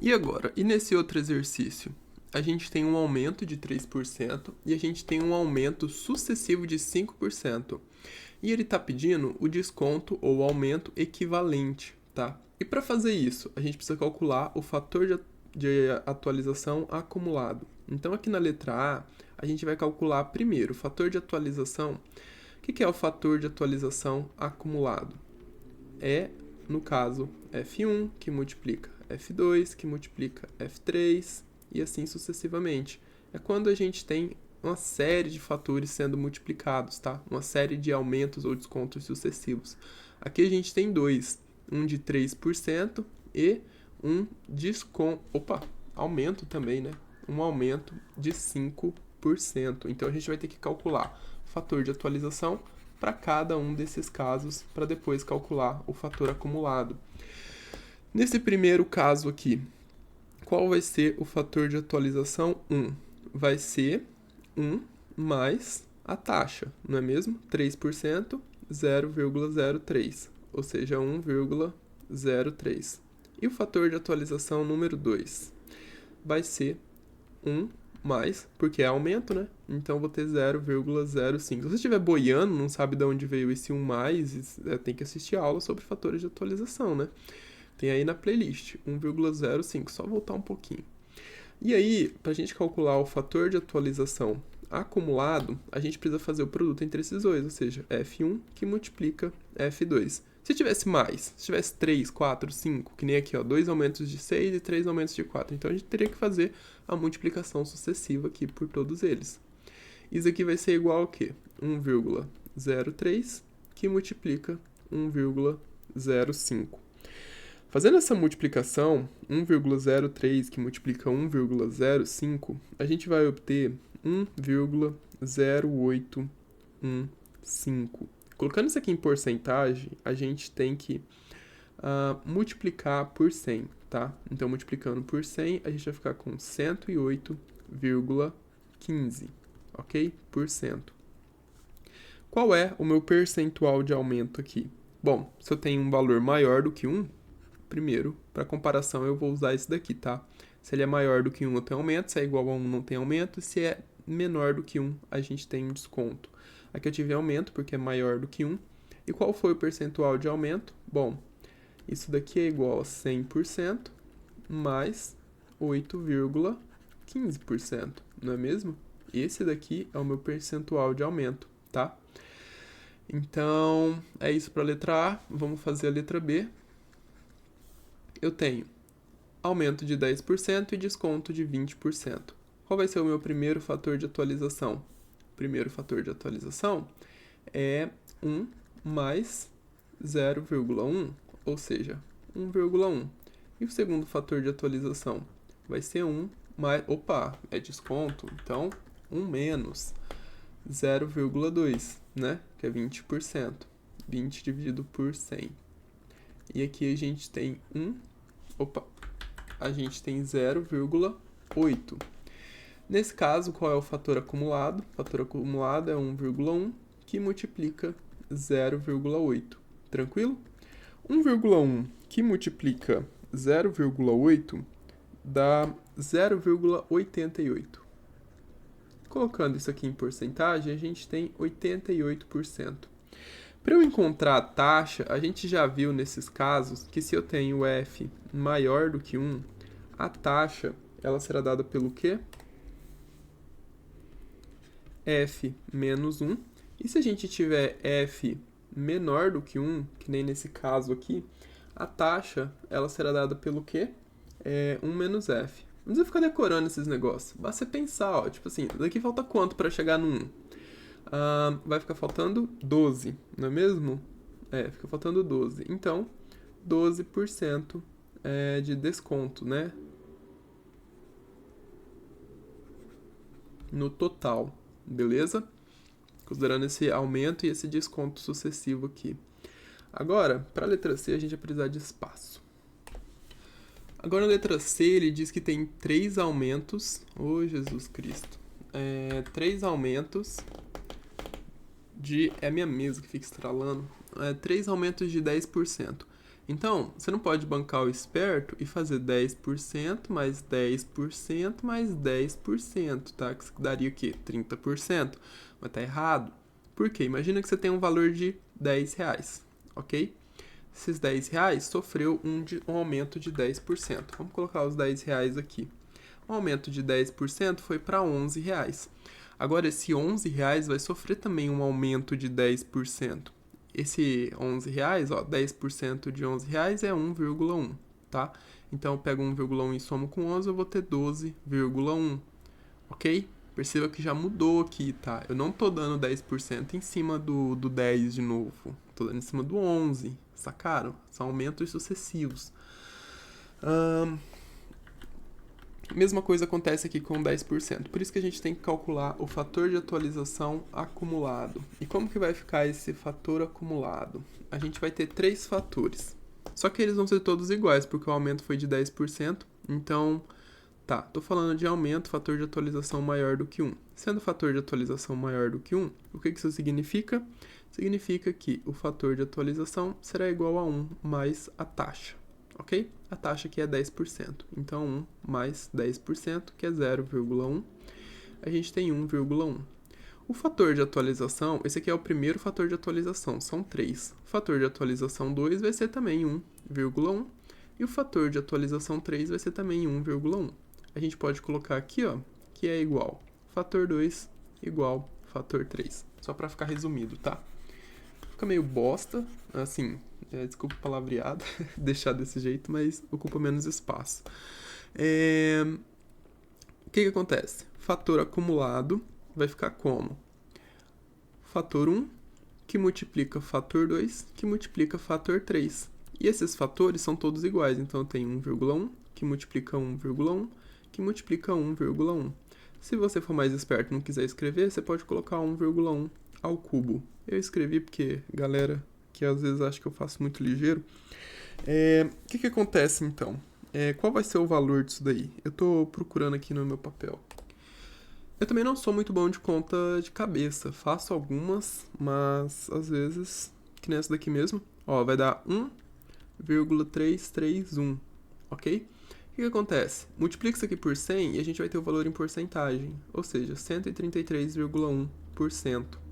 E agora? E nesse outro exercício? A gente tem um aumento de 3% e a gente tem um aumento sucessivo de 5%. E ele está pedindo o desconto ou o aumento equivalente, tá? E para fazer isso, a gente precisa calcular o fator de atualização acumulado. Então, aqui na letra A gente vai calcular primeiro o fator de atualização. O que é o fator de atualização acumulado? É, no caso, F1 que multiplica F2, que multiplica F3 e assim sucessivamente. É quando a gente tem uma série de fatores sendo multiplicados, tá? Uma série de aumentos ou descontos sucessivos. Aqui a gente tem dois, um de 3% e um aumento também, né? Um aumento de 5%. Então a gente vai ter que calcular o fator de atualização para cada um desses casos, para depois calcular o fator acumulado. Nesse primeiro caso aqui, qual vai ser o fator de atualização 1? Vai ser 1 mais a taxa, não é mesmo? 3%, 0,03, ou seja, 1,03. E o fator de atualização número 2 vai ser 1 mais, porque é aumento, né? Então vou ter 0,05. Se você estiver boiando, não sabe de onde veio esse 1 mais, tem que assistir a aula sobre fatores de atualização, né? Tem aí na playlist, 1,05, só voltar um pouquinho. E aí, para a gente calcular o fator de atualização acumulado, a gente precisa fazer o produto entre esses dois, ou seja, F1 que multiplica F2. Se tivesse mais, se tivesse 3, 4, 5, que nem aqui, ó, 2 aumentos de 6 e 3 aumentos de 4, então a gente teria que fazer a multiplicação sucessiva aqui por todos eles. Isso aqui vai ser igual ao quê? 1,03 que multiplica 1,05. Fazendo essa multiplicação, 1,03 que multiplica 1,05, a gente vai obter 1,0815. Colocando isso aqui em porcentagem, a gente tem que multiplicar por 100, tá? Então, multiplicando por 100, a gente vai ficar com 108,15, ok? Por cento. Qual é o meu percentual de aumento aqui? Bom, se eu tenho um valor maior do que 1, primeiro, para comparação, eu vou usar esse daqui, tá? Se ele é maior do que 1, eu tenho aumento. Se é igual a 1, não tem aumento. Se é menor do que 1, a gente tem um desconto. Aqui eu tive aumento, porque é maior do que 1. E qual foi o percentual de aumento? Bom, isso daqui é igual a 100% mais 8,15%, não é mesmo? Esse daqui é o meu percentual de aumento, tá? Então, é isso para a letra A. Vamos fazer a letra B. Eu tenho aumento de 10% e desconto de 20%. Qual vai ser o meu primeiro fator de atualização? O primeiro fator de atualização é 1 mais 0,1, ou seja, 1,1. E o segundo fator de atualização vai ser 1 mais... Opa, é desconto, então 1 menos 0,2, né? Que é 20%. 20 dividido por 100. E aqui a gente tem a gente tem 0,8. Nesse caso, qual é o fator acumulado? O fator acumulado é 1,1 que multiplica 0,8. Tranquilo? 1,1 que multiplica 0,8 dá 0,88. Colocando isso aqui em porcentagem, a gente tem 88%. Para eu encontrar a taxa, a gente já viu nesses casos que se eu tenho f maior do que 1, a taxa ela será dada pelo quê? F menos 1. E se a gente tiver f menor do que 1, que nem nesse caso aqui, a taxa ela será dada pelo quê? 1 menos f. Não precisa ficar decorando esses negócios. Basta você pensar, ó, tipo assim, daqui falta quanto para chegar no 1? Vai ficar faltando 12, não é mesmo? Fica faltando 12. Então, 12% de desconto, né? No total, beleza? Considerando esse aumento e esse desconto sucessivo aqui. Agora, para a letra C, a gente vai precisar de espaço. Agora, na letra C, ele diz que tem 3 aumentos. Oh, Jesus Cristo. 3 aumentos de... É a minha mesa que fica estralando. 3 aumentos de 10%. Então, você não pode bancar o esperto e fazer 10% mais 10% mais 10%, tá? Que daria o quê? 30%. Mas tá errado. Por quê? Imagina que você tem um valor de R$10, ok? Esses R$10 sofreu um aumento de 10%. Vamos colocar os R$10 aqui. O aumento de 10% foi para R$11. Agora, esse R$11 vai sofrer também um aumento de 10%. Esse R$11, ó, 10% de R$11 é 1,1, tá? Então, eu pego 1,1 e somo com 11, eu vou ter 12,1, ok? Perceba que já mudou aqui, tá? Eu não tô dando 10% em cima do 10 de novo. Tô dando em cima do 11, sacaram? São aumentos sucessivos. Mesma coisa acontece aqui com 10%. Por isso que a gente tem que calcular o fator de atualização acumulado. E como que vai ficar esse fator acumulado? A gente vai ter 3 fatores. Só que eles vão ser todos iguais, porque o aumento foi de 10%. Então, tá, tô falando de aumento, fator de atualização maior do que 1. Sendo o fator de atualização maior do que 1, o que isso significa? Significa que o fator de atualização será igual a 1 mais a taxa. Ok? A taxa aqui é 10%. Então, 1 mais 10%, que é 0,1. A gente tem 1,1. O fator de atualização, esse aqui é o primeiro fator de atualização, são 3. O fator de atualização 2 vai ser também 1,1. E o fator de atualização 3 vai ser também 1,1. A gente pode colocar aqui, ó, que é igual fator 2 igual fator 3. Só para ficar resumido, tá? Fica meio bosta, assim, desculpa o palavreado, deixar desse jeito, mas ocupa menos espaço. O que acontece? Fator acumulado vai ficar como? Fator 1, que multiplica fator 2, que multiplica fator 3. E esses fatores são todos iguais, então eu tenho 1,1, que multiplica 1,1, que multiplica 1,1. Se você for mais esperto e não quiser escrever, você pode colocar 1,1 ao cubo. Eu escrevi porque, galera, que às vezes acha que eu faço muito ligeiro. O que acontece, então? Qual vai ser o valor disso daí? Eu tô procurando aqui no meu papel. Eu também não sou muito bom de conta de cabeça. Faço algumas, mas às vezes, que nessa daqui mesmo, ó, vai dar 1,331, ok? O que acontece? Multiplica isso aqui por 100 e a gente vai ter o valor em porcentagem, ou seja, 133,1%.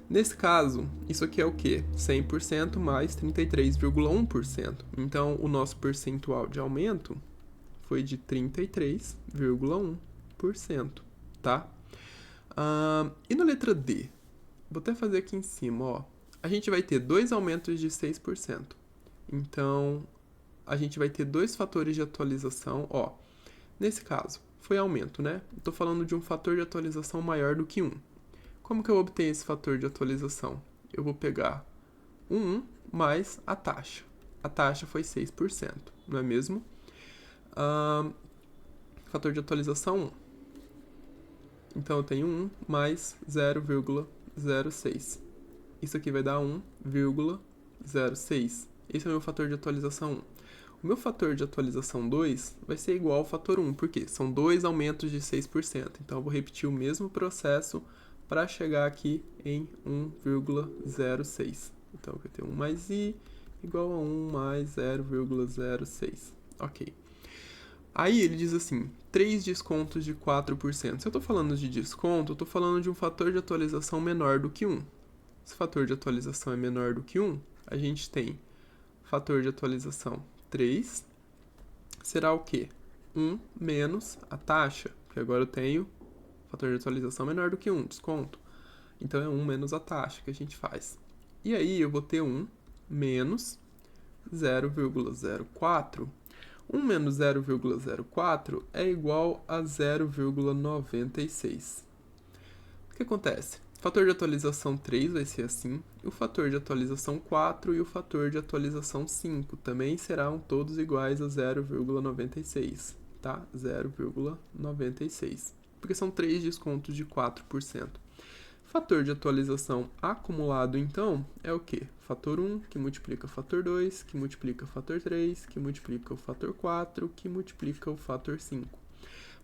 Nesse caso, isso aqui é o quê? 100% mais 33,1%. Então, o nosso percentual de aumento foi de 33,1%, tá? E na letra D? Vou até fazer aqui em cima, ó. A gente vai ter 2 aumentos de 6%. Então, a gente vai ter 2 fatores de atualização, ó. Nesse caso, foi aumento, né? Estou falando de um fator de atualização maior do que 1. Como que eu obtenho esse fator de atualização? Eu vou pegar 1 mais a taxa. A taxa foi 6%, não é mesmo? Fator de atualização 1. Então, eu tenho 1 mais 0,06. Isso aqui vai dar 1,06. Esse é o meu fator de atualização 1. O meu fator de atualização 2 vai ser igual ao fator 1, porque são 2 aumentos de 6%. Então, eu vou repetir o mesmo processo para chegar aqui em 1,06. Então, eu vou ter 1 mais i igual a 1 mais 0,06. Ok. Aí ele diz assim, 3 descontos de 4%. Se eu estou falando de desconto, eu estou falando de um fator de atualização menor do que 1. Se o fator de atualização é menor do que 1, a gente tem fator de atualização 3, será o quê? 1 menos a taxa, porque agora eu tenho fator de atualização menor do que 1, desconto. Então, é 1 menos a taxa que a gente faz. E aí, eu vou ter 1 menos 0,04. 1 menos 0,04 é igual a 0,96. O que acontece? O fator de atualização 3 vai ser assim, o fator de atualização 4 e o fator de atualização 5 também serão todos iguais a 0,96, tá? 0,96. Porque são 3 descontos de 4%. Fator de atualização acumulado, então, é o quê? Fator 1, que multiplica o fator 2, que multiplica o fator 3, que multiplica o fator 4, que multiplica o fator 5.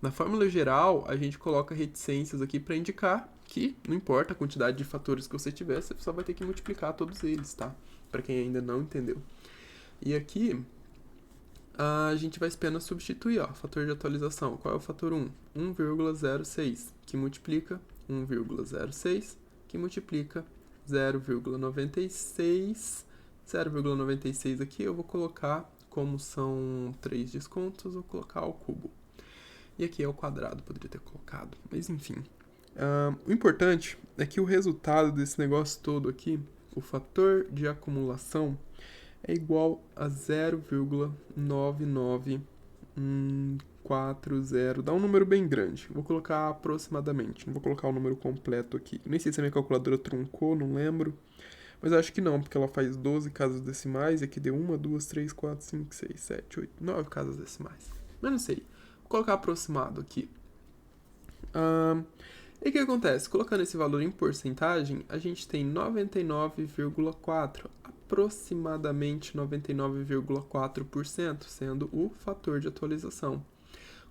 Na fórmula geral, a gente coloca reticências aqui para indicar que não importa a quantidade de fatores que você tiver, você só vai ter que multiplicar todos eles, tá? Para quem ainda não entendeu. E aqui, a gente vai apenas substituir, ó, fator de atualização. Qual é o fator 1? 1,06, que multiplica 1,06, que multiplica 0,96. 0,96 aqui eu vou colocar, como são 3 descontos, vou colocar ao cubo. E aqui é o quadrado, poderia ter colocado, mas enfim. O importante é que o resultado desse negócio todo aqui, o fator de acumulação, é igual a 0,9940. Dá um número bem grande. Vou colocar aproximadamente, não vou colocar o número completo aqui. Nem sei se a minha calculadora truncou, não lembro. Mas acho que não, porque ela faz 12 casas decimais e aqui deu 1, 2, 3, 4, 5, 6, 7, 8, 9 casas decimais. Mas não sei. Vou colocar aproximado aqui. E o que acontece? Colocando esse valor em porcentagem, a gente tem 99,4%, aproximadamente 99,4%, sendo o fator de atualização.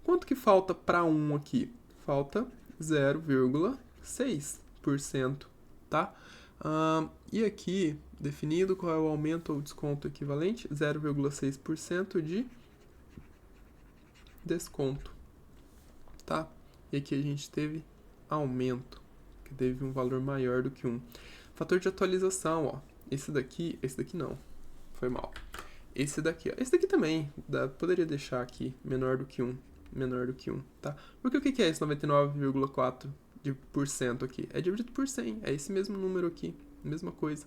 Quanto que falta para 1 aqui? Falta 0,6%, tá? E aqui, definido qual é o aumento ou desconto equivalente, 0,6% de desconto, tá? E aqui a gente teve aumento, que teve um valor maior do que 1. Fator de atualização, ó. Esse daqui não, foi mal. Esse daqui, ó. Esse daqui também, poderia deixar aqui menor do que 1, tá? Porque o que é esse 99,4% aqui? É dividido por 100, é esse mesmo número aqui, mesma coisa.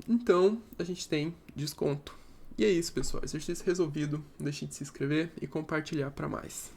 Então, a gente tem desconto. E é isso, pessoal. Exercício resolvido. Não deixe de se inscrever e compartilhar para mais.